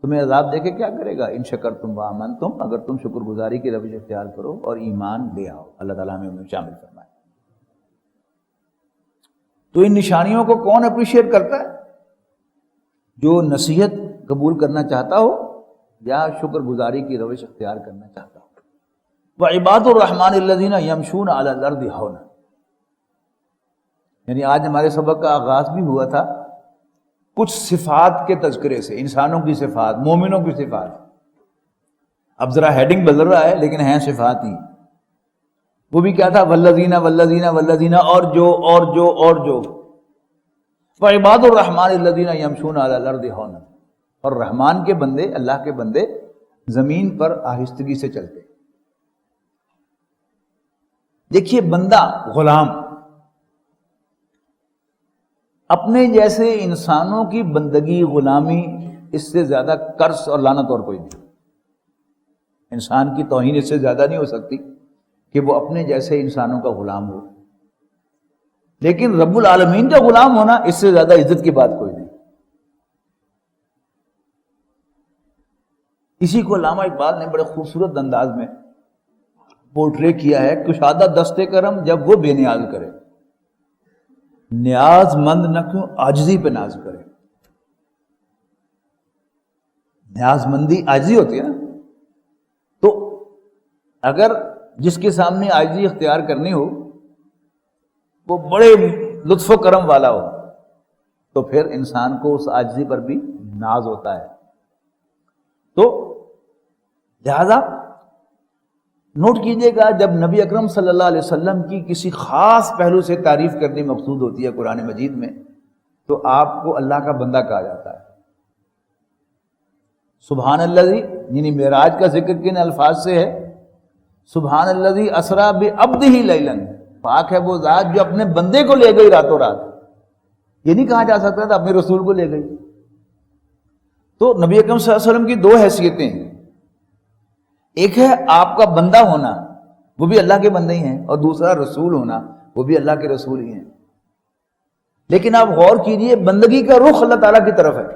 تمہیں عذاب دے کے کیا کرے گا؟ ان شکرتم وآمنتم، اگر تم شکر گزاری کی روش اختیار کرو اور ایمان لے آؤ۔ اللہ تعالیٰ ہمیں انہیں شامل فرمائے۔ تو ان نشانیوں کو کون اپریشیٹ کرتا ہے؟ جو نصیحت قبول کرنا چاہتا ہو یا شکر گزاری کی روش اختیار کرنا چاہتا ہو۔ وعباد الرحمن الذین یمشون علی الارض ہونا، یعنی آج ہمارے سبق کا آغاز بھی ہوا تھا کچھ صفات کے تذکرے سے، انسانوں کی صفات، مومنوں کی صفات۔ اب ذرا ہیڈنگ بدل رہا ہے لیکن ہیں صفات ہی۔ وہ بھی کیا تھا؟ والذین والذین والذین، اور جو اور جو اور جو۔ وعباد الرحمن الذین یمشون علی الارض ہونا، اور رحمان کے بندے، اللہ کے بندے زمین پر آہستگی سے چلتے۔ دیکھیے بندہ، غلام، اپنے جیسے انسانوں کی بندگی، غلامی، اس سے زیادہ قرض اور لعنت اور کوئی نہیں۔ انسان کی توہین اس سے زیادہ نہیں ہو سکتی کہ وہ اپنے جیسے انسانوں کا غلام ہو، لیکن رب العالمین کا غلام ہونا اس سے زیادہ عزت کی بات کوئی نہیں۔ اسی کو علامہ اقبال نے بڑے خوبصورت انداز میں پورٹرے کیا ہے، کشادہ دست کرم جب وہ بے نیاز کرے، نیاز مند نہ کیوں عاجزی پہ ناز کرے۔ نیاز مندی عاجزی ہوتی ہے نا، تو اگر جس کے سامنے عاجزی اختیار کرنی ہو وہ بڑے لطف و کرم والا ہو تو پھر انسان کو اس عاجزی پر بھی ناز ہوتا ہے۔ تو لہذا نوٹ کیجئے گا، جب نبی اکرم صلی اللہ علیہ وسلم کی کسی خاص پہلو سے تعریف کرنی مقصود ہوتی ہے قرآن مجید میں تو آپ کو اللہ کا بندہ کہا جاتا ہے۔ سبحان الذی، یعنی معراج کا ذکر کن الفاظ سے ہے؟ سبحان الذی اسری بعبدہ لیلا، پاک ہے وہ ذات جو اپنے بندے کو لے گئی راتوں رات۔ یہ نہیں کہا جا سکتا تھا اپنے رسول کو لے گئی۔ تو نبی اکرم صلی اللہ علیہ وسلم کی دو حیثیتیں ہیں، ایک ہے آپ کا بندہ ہونا، وہ بھی اللہ کے بندے ہی ہیں، اور دوسرا رسول ہونا، وہ بھی اللہ کے رسول ہی ہیں۔ لیکن آپ غور کیجئے، بندگی کا رخ اللہ تعالیٰ کی طرف ہے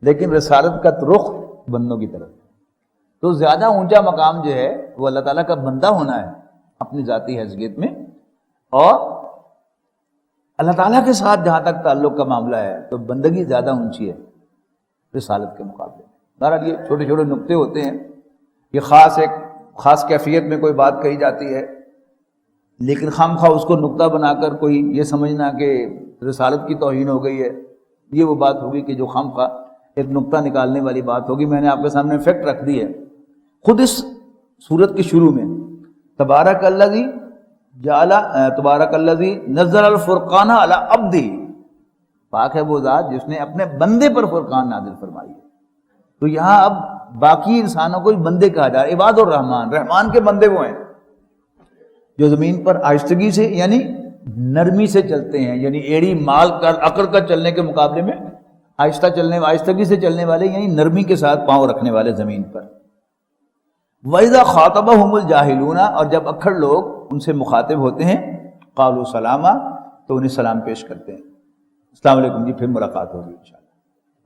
لیکن رسالت کا رخ بندوں کی طرف ہے۔ تو زیادہ اونچا مقام جو ہے وہ اللہ تعالیٰ کا بندہ ہونا ہے اپنی ذاتی حیثیت میں، اور اللہ تعالیٰ کے ساتھ جہاں تک تعلق کا معاملہ ہے تو بندگی زیادہ اونچی ہے رسالت کے مقابلے میں۔ بہرحال یہ چھوٹے چھوٹے نقطے ہوتے ہیں، یہ ایک خاص کیفیت میں کوئی بات کہی جاتی ہے لیکن خام خواہ اس کو نقطہ بنا کر کوئی یہ سمجھنا کہ رسالت کی توہین ہو گئی ہے، یہ وہ بات ہوگی کہ جو خام خواہ ایک نقطہ نکالنے والی بات ہوگی۔ میں نے آپ کے سامنے فیکٹ رکھ دی ہے۔ خود اس سورت کے شروع میں تبارک الذی نزل الفرقان علی عبدہ، پاک ہے وہ ذات جس نے اپنے بندے پر فرقان نازل فرمائی ہے۔ تو یہاں اب باقی انسانوں کو بندے کہا جا رہا ہے۔ عباد الرحمن، رحمان کے بندے وہ ہیں جو زمین پر آہستگی سے یعنی نرمی سے چلتے ہیں، یعنی ایڑی مال کر اکڑ کر چلنے کے مقابلے میں آہستگی سے چلنے والے، یعنی نرمی کے ساتھ پاؤں رکھنے والے زمین پر۔ وَإِذَا خَاطَبَهُمُ الْجَاهِلُونَ، اور جب اکھڑ لوگ ان سے مخاطب ہوتے ہیں، قَالُوا سَلَامًا، تو انہیں سلام پیش کرتے ہیں، السلام علیکم جی، پھر ملاقات ہوگی انشاءاللہ،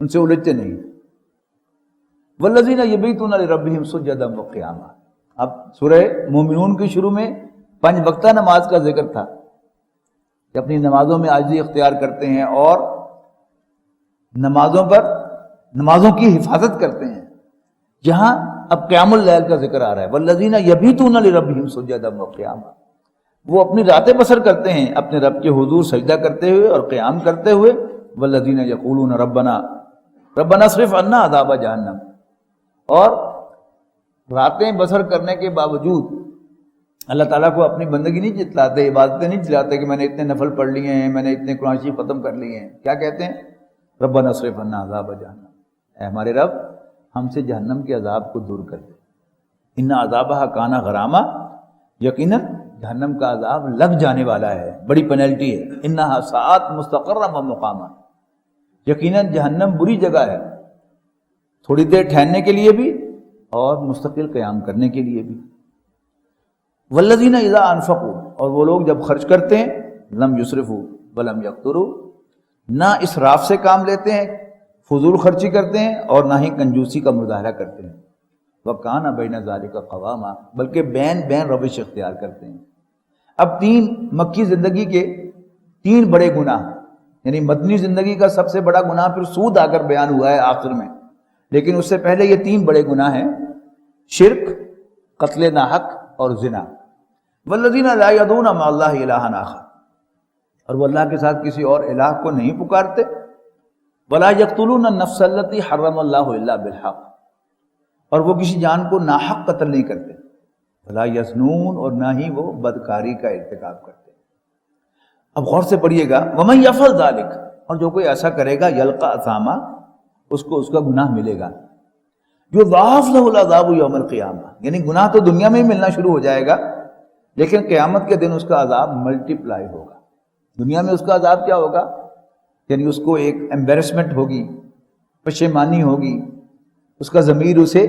ان سے الجھتے نہیں۔ وَالَّذِينَ يَبِيتُونَ لِرَبِّهِمْ سُجَّدًا وَقِيَامًا، اب سورہ مومنون کے شروع میں 5 وقتہ نماز کا ذکر تھا کہ اپنی نمازوں میں عاجزی اختیار کرتے ہیں اور نمازوں کی حفاظت کرتے ہیں۔ جہاں اب قیام اللیل کا ذکر آ رہا ہے، وَالَّذِينَ يَبِيتُونَ لِرَبِّهِمْ سُجَّدًا وَقِيَامًا، وہ اپنی راتیں بسر کرتے ہیں اپنے رب کے حضور سجدہ کرتے ہوئے اور قیام کرتے ہوئے. والذین یقولون ربنا اصرف عنا عذاب جہنم. اور راتیں بسر کرنے کے باوجود اللہ تعالیٰ کو اپنی بندگی نہیں جتلاتے، عبادتیں نہیں جتلاتے کہ میں نے اتنے نفل پڑھ لیے ہیں، میں نے اتنے قرآن شریف ختم کر لیے ہیں. کیا کہتے ہیں؟ ربنا اصرف عنا عذاب جہنم، اے ہمارے رب ہم سے جہنم کے عذاب کو دور کر دے. ان عذابہ کان غراما، یقیناً جہنم کا عذاب لگ جانے والا ہے، بڑی پینلٹی ہے. انہا ساعت مستقرا و مقاما، یقیناً جہنم بری جگہ ہے، تھوڑی دیر ٹھہرنے کے لیے بھی اور مستقل قیام کرنے کے لیے بھی. والذین اذا انفقوا، اور وہ لوگ جب خرچ کرتے ہیں، لم یسرفوا ولم یقتروا، نہ اسراف سے کام لیتے ہیں، فضول خرچی کرتے ہیں، اور نہ ہی کنجوسی کا مظاہرہ کرتے ہیں. وَكَانَ بَيْنَ ذَلِكَ قَوَامًا، بلکہ بین روش اختیار کرتے ہیں. اب مکی زندگی کے 3 بڑے گناہ، یعنی مدنی زندگی کا سب سے بڑا گناہ پھر سود آ کر بیان ہوا ہے آخر میں، لیکن اس سے پہلے یہ 3 بڑے گناہ ہیں: شرک، قتل ناحق اور زنا. والذین لا یدعون مع اللہ الہا آخر، اور وہ اللہ کے ساتھ کسی اور الہ کو نہیں پکارتے. ولا یقتلون النفس التی حرم اللہ الا بالحق، اور وہ کسی جان کو ناحق قتل نہیں کرتے. ولا یزنون، اور نہ ہی وہ بدکاری کا ارتکاب کرتے. اب غور سے پڑھیے گا، ومن یفعل ذلک، اور جو کوئی ایسا کرے گا، یلقا اثاما، اس کو اس کا گناہ ملے گا. یضاعف لہ العذاب یوم القیامہ، یعنی گناہ تو دنیا میں ہی ملنا شروع ہو جائے گا، لیکن قیامت کے دن اس کا عذاب ملٹی پلائی ہوگا. دنیا میں اس کا عذاب کیا ہوگا؟ یعنی اس کو ایک ایمبیرسمنٹ ہوگی، پشیمانی ہوگی، اس کا ضمیر اسے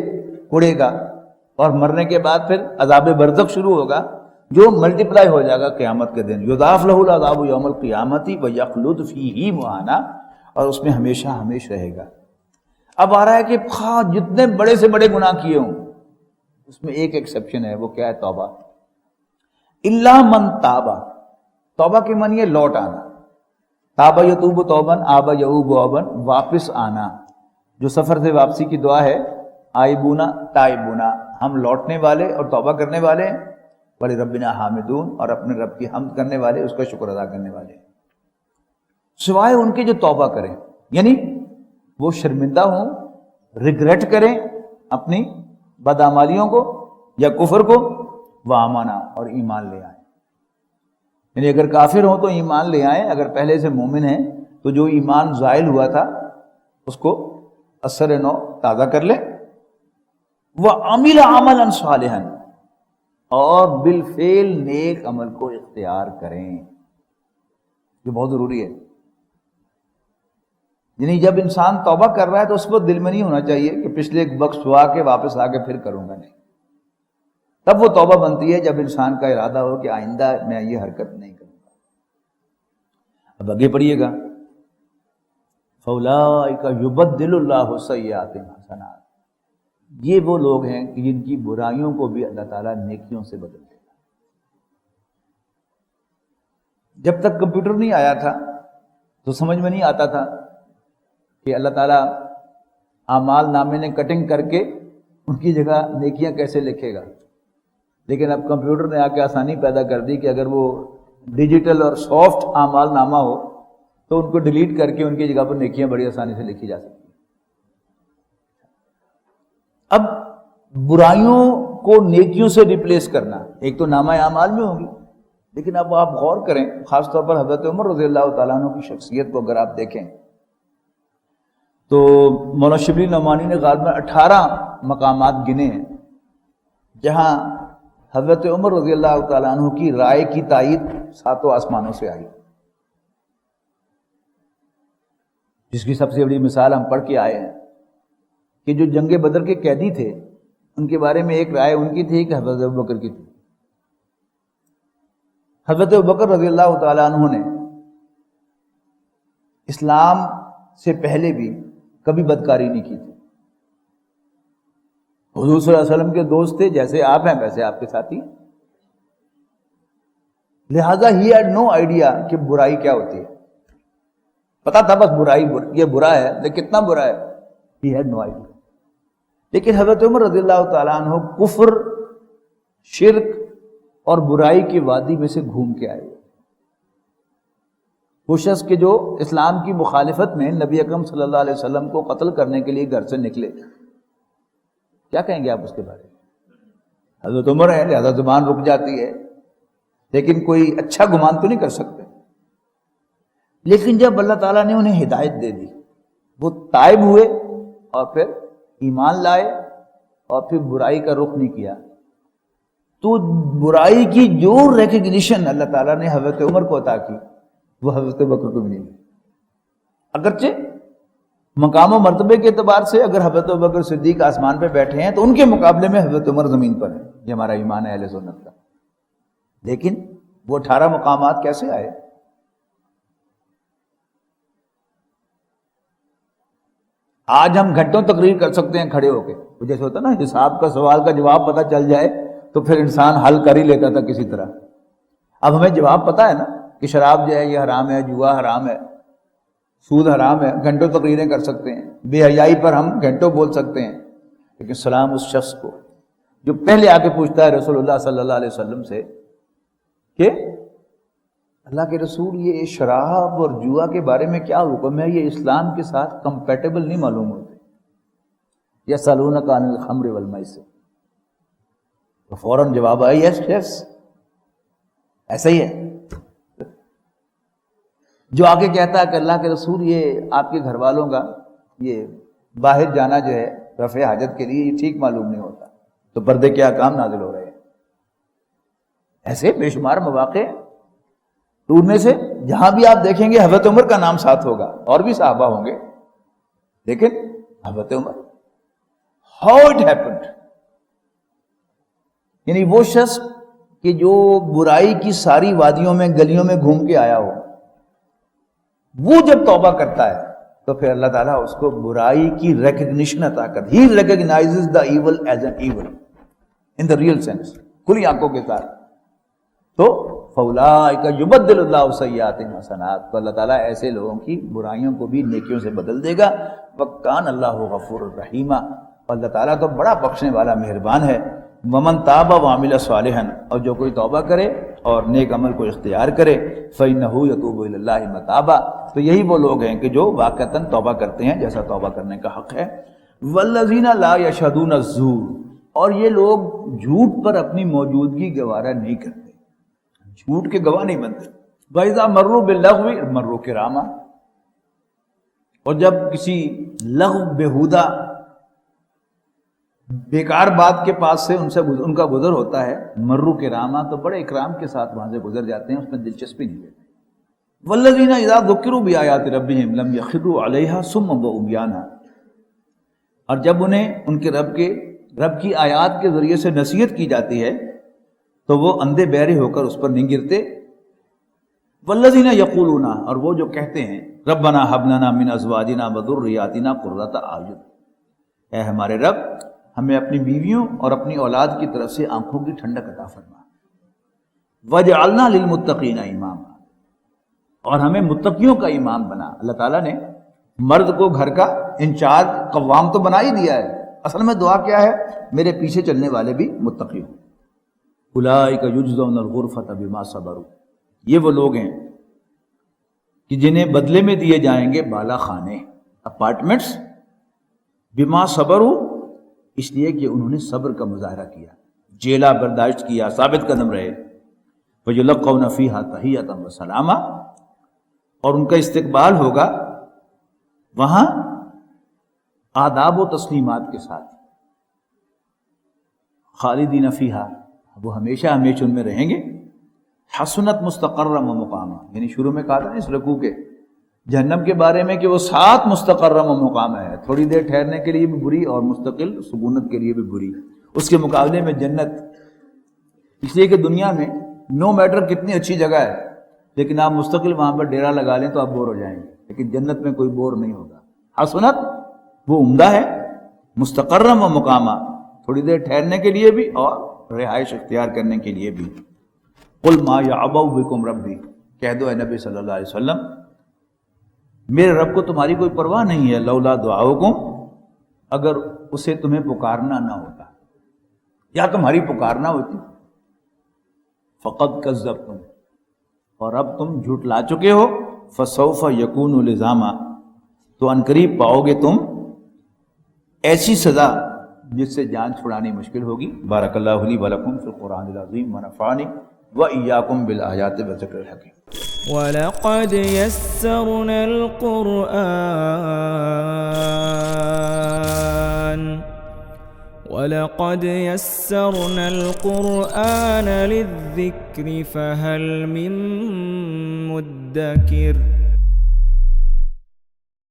اڑے گا، اور مرنے کے بعد پھر عذاب برزخ شروع ہوگا جو ملٹی پلائی ہو جائے گا قیامت کے دن. یضاعف لہ العذاب یوم القیامۃ ویخلد فیہ مہانا، اور اس میں ہمیشہ ہمیشہ رہے گا. اب آ رہا ہے کہ خواہ جتنے بڑے سے بڑے گناہ کیے ہوں، اس میں ایک ایکسیپشن ہے، وہ کیا ہے؟ توبہ. الا من تابا، توبہ کے معنی ہے لوٹ آنا. تابا یتوب توبن، آبا یعوب اوبن، واپس آنا. جو سفر سے واپسی کی دعا ہے، آئبونا تائبونا، ہم لوٹنے والے اور توبہ کرنے والے ہیں. ولی ربنا حامدون، اور اپنے رب کی حمد کرنے والے، اس کا شکر ادا کرنے والے ہیں. سوائے ان کے جو توبہ کریں، یعنی وہ شرمندہ ہوں، ریگریٹ کریں اپنی بدعمالیوں کو یا کفر کو، وآمنا، اور ایمان لے آئیں. یعنی اگر کافر ہوں تو ایمان لے آئیں، اگر پہلے سے مومن ہیں تو جو ایمان زائل ہوا تھا اس کو اثر نو تازہ کر لیں. وعمل عملا صالحا، اور بالفعل نیک عمل کو اختیار کریں. یہ بہت ضروری ہے. یعنی جب انسان توبہ کر رہا ہے تو اس کو دل میں نہیں ہونا چاہیے کہ پچھلے وقت ہوا کے واپس آ کے پھر کروں گا، نہیں. تب وہ توبہ بنتی ہے جب انسان کا ارادہ ہو کہ آئندہ میں یہ حرکت نہیں کروں گا. اب آگے پڑھیے گا، فَأُولَٰئِکَ یُبَدِّلُ اللَّهُ سَیِّئَاتِهِمْ حَسَنَاتٍ، یہ وہ لوگ ہیں کہ جن کی برائیوں کو بھی اللہ تعالیٰ نیکیوں سے بدل دے گا. جب تک کمپیوٹر نہیں آیا تھا تو سمجھ میں نہیں آتا تھا کہ اللہ تعالیٰ اعمال نامے نے کٹنگ کر کے ان کی جگہ نیکیاں کیسے لکھے گا. لیکن اب کمپیوٹر نے آ کے آسانی پیدا کر دی کہ اگر وہ ڈیجیٹل اور سافٹ اعمال نامہ ہو تو ان کو ڈیلیٹ کر کے ان کی جگہ پر نیکیاں بڑی آسانی سے لکھی جا سکتی ہیں. اب برائیوں کو نیکیوں سے ریپلیس کرنا ایک تو نامہ اعمال میں ہوگی، لیکن اب آپ غور کریں، خاص طور پر حضرت عمر رضی اللہ تعالیٰ عنہ کی شخصیت کو اگر آپ دیکھیں تو مولانا شبلی نعمانی نے غالباً 18 مقامات گنے ہیں جہاں حضرت عمر رضی اللہ تعالیٰ عنہ کی رائے کی تائید 7 آسمانوں سے آئی، جس کی سب سے بڑی مثال ہم پڑھ کے آئے ہیں کہ جو جنگ بدر کے قیدی تھے ان کے بارے میں ایک رائے ان کی تھی کہ حضرت ابوبکر کی تھی. حضرت ابوبکر رضی اللہ تعالیٰ عنہ نے اسلام سے پہلے بھی کبھی بدکاری نہیں کی تھی. حضور صلی اللہ علیہ وسلم کے دوست تھے، جیسے آپ ہیں ویسے آپ کے ساتھی، لہذا ہی ہیڈ نو آئیڈیا کہ برائی کیا ہوتی ہے. پتا تھا بس برائی یہ برا ہے، لیکن کتنا برا ہے ہی ہیڈ نو آئیڈیا. لیکن حضرت عمر رضی اللہ تعالیٰ عنہ کفر، شرک اور برائی کی وادی میں سے گھوم کے آئے. وہ شخص کے جو اسلام کی مخالفت میں نبی اکرم صلی اللہ علیہ وسلم کو قتل کرنے کے لیے گھر سے نکلے، کیا کہیں گے آپ اس کے بارے میں؟ حضرت عمر ہے لہذا زبان رک جاتی ہے، لیکن کوئی اچھا گمان تو نہیں کر سکتے. لیکن جب اللہ تعالیٰ نے انہیں ہدایت دے دی، وہ تائب ہوئے اور پھر ایمان لائے اور پھر برائی کا رخ نہیں کیا، تو برائی کی جو ریکگنیشن اللہ تعالیٰ نے حضرت عمر کو عطا کی وہ حضرت بکر کو بھی نہیں. اگرچہ مقام و مرتبے کے اعتبار سے اگر حضرت بکر صدیق آسمان پہ بیٹھے ہیں تو ان کے مقابلے میں حضرت عمر زمین پر ہیں، یہ ہمارا ایمان ہے اہل سنت کا. لیکن وہ 18 مقامات کیسے آئے؟ آج ہم گھنٹوں تقریر کر سکتے ہیں کھڑے ہو کے، جیسے ہوتا نا حساب کا سوال کا جواب پتہ چل جائے تو پھر انسان حل کر ہی لیتا تھا کسی طرح. اب ہمیں جواب پتہ ہے نا کہ شراب جو ہے یہ حرام ہے، جوا حرام ہے، سود حرام ہے، گھنٹوں تقریریں کر سکتے ہیں، بے حیائی پر ہم گھنٹوں بول سکتے ہیں. لیکن سلام اس شخص کو جو پہلے آ کے پوچھتا ہے رسول اللہ صلی اللہ علیہ وسلم سے کہ اللہ کے رسول یہ شراب اور جوا کے بارے میں کیا حکم ہے، یہ اسلام کے ساتھ کمپیٹیبل نہیں معلوم ہوتے. یسألونک عن الخمر والمیسر، تو فوراً جواب آیا یس یس ایسا ہی ہے. جو آگے کہتا ہے کہ اللہ کے رسول یہ آپ کے گھر والوں کا یہ باہر جانا جو ہے رفع حاجت کے لیے یہ ٹھیک معلوم نہیں ہوتا، تو پردے کے احکام نازل ہو رہے ہیں. ایسے بے شمار مواقع، تو ان میں سے جہاں بھی آپ دیکھیں گے حضرت عمر کا نام ساتھ ہوگا، اور بھی صحابہ ہوں گے، لیکن حضرت عمر. ہاؤ اٹ ہیپنڈ، یعنی وہ شخص کہ جو برائی کی ساری وادیوں میں گلیوں میں گھوم کے آیا ہو، وہ جب توبہ کرتا ہے تو پھر اللہ تعالیٰ اس کو برائی کی ریکگنیشن عطا کرتا. He recognizes the evil as an evil in the real sense, کھلی آنکھوں کے ساتھ. تو فَأُولَٰئِکَ یُبَدِّلُ اللَّهُ سَیِّئَاتِهِمْ حَسَنَاتٍ، تو اللہ تعالیٰ ایسے لوگوں کی برائیوں کو بھی نیکیوں سے بدل دے گا. وَكَانَ اللَّهُ غَفُورًا رَحِيمًا، اور اللہ تعالیٰ تو بڑا بخشنے والا مہربان ہے. وَمَن تَابَ وَعَمِلَ صَالِحًا، اور جو کوئی توبہ کرے اور نیک عمل کو اختیار کرے، فَإِنَّهُ يَتُوبُ إِلَى اللَّهِ مَتَابًا، تو یہی وہ لوگ ہیں کہ جو واقعتاً توبہ کرتے ہیں جیسا توبہ کرنے کا حق ہے. وَالَّذِينَ لَا يَشْهَدُونَ الزُّورَ، اور یہ لوگ جھوٹ پر اپنی موجودگی گوارا نہیں کرتے، جھوٹ کے گواہ نہیں بنتے. وَإِذَا مَرُّوا بِاللَّغْوِ مَرُّوا كِرَامًا، اور جب کسی لغو بےہودہ بیکار بات کے پاس سے ان کا گزر ہوتا ہے، مرو کرامہ، تو بڑے اکرام کے ساتھ وہاں سے گزر جاتے ہیں، اس میں دلچسپی نہیں لیتے. والذین اذا ذکروا بآیات ربہم لم یخروا علیہا صما وعمیانا، اور جب انہیں ان کے رب کی آیات کے ذریعے سے نصیحت کی جاتی ہے تو وہ اندھے بہرے ہو کر اس پر نہیں گرتے. والذین یقولون، اور وہ جو کہتے ہیں ربنا ھب لنا من ازواجنا وذریاتنا قرۃ اعین، اے ہمارے رب ہمیں اپنی بیویوں اور اپنی اولاد کی طرف سے آنکھوں کی ٹھنڈک عطا فرما. وجعلنا للمتقین اماما، اور ہمیں متقیوں کا امام بنا. اللہ تعالیٰ نے مرد کو گھر کا انچارج قوام تو بنا ہی دیا ہے، اصل میں دعا کیا ہے؟ میرے پیچھے چلنے والے بھی متقی ہوں. اولئک یجزون الغرفۃ بما صبروا، یہ وہ لوگ ہیں کہ جنہیں بدلے میں دیے جائیں گے بالا خانے، اپارٹمنٹس، بما صبروا، اس لیے کہ انہوں نے صبر کا مظاہرہ کیا، جیلا برداشت کیا، ثابت قدم رہے. وَيُلَقَّوْنَ فِيهَا تَحِيَّةً وَسَلَامًا، اور ان کا استقبال ہوگا وہاں آداب و تسلیمات کے ساتھ. خالدین فیہا، وہ ہمیشہ ہمیشہ ان میں رہیں گے. حسنت مستقرم و مقامہ، یعنی شروع میں کہا تھا اس رکوع کے جہنم کے بارے میں کہ وہ ساتھ مستقرم و مقامہ ہے، تھوڑی دیر ٹھہرنے کے لیے بھی بری اور مستقل سکونت کے لیے بھی بری. اس کے مقابلے میں جنت، اس لیے کہ دنیا میں نو میٹر کتنی اچھی جگہ ہے لیکن آپ مستقل وہاں پر ڈیرا لگا لیں تو آپ بور ہو جائیں گے، لیکن جنت میں کوئی بور نہیں ہوگا. حسنت وہ عمدہ ہے، مستقرم و مقامہ، تھوڑی دیر ٹھہرنے کے لیے بھی اور رہائش اختیار کرنے کے لیے بھی. قل ما یعبأ بکم ربی، کہہ دو اے نبی صلی اللہ علیہ وسلم میرے رب کو تمہاری کوئی پرواہ نہیں ہے. لولا دعاؤکم، اگر اسے تمہیں پکارنا نہ ہوتا، یا تمہاری پکارنا ہوتی فقد کذبتم، اور اب تم جھٹلا چکے ہو، فسوف یکون لزاما، تو عنقریب پاؤ گے تم ایسی سزا جس سے جان چھڑانی مشکل ہوگی۔ بارک اللہ لی ولکم فی القرآن العظیم ونفعنی وإیاکم بالآیات والذکر الحکیم۔ وَلَقَدْ يَسَّرْنَا الْقُرْآنَ لِلذِّكْرِ فَهَلْ مِن مُّدَّكِرٍ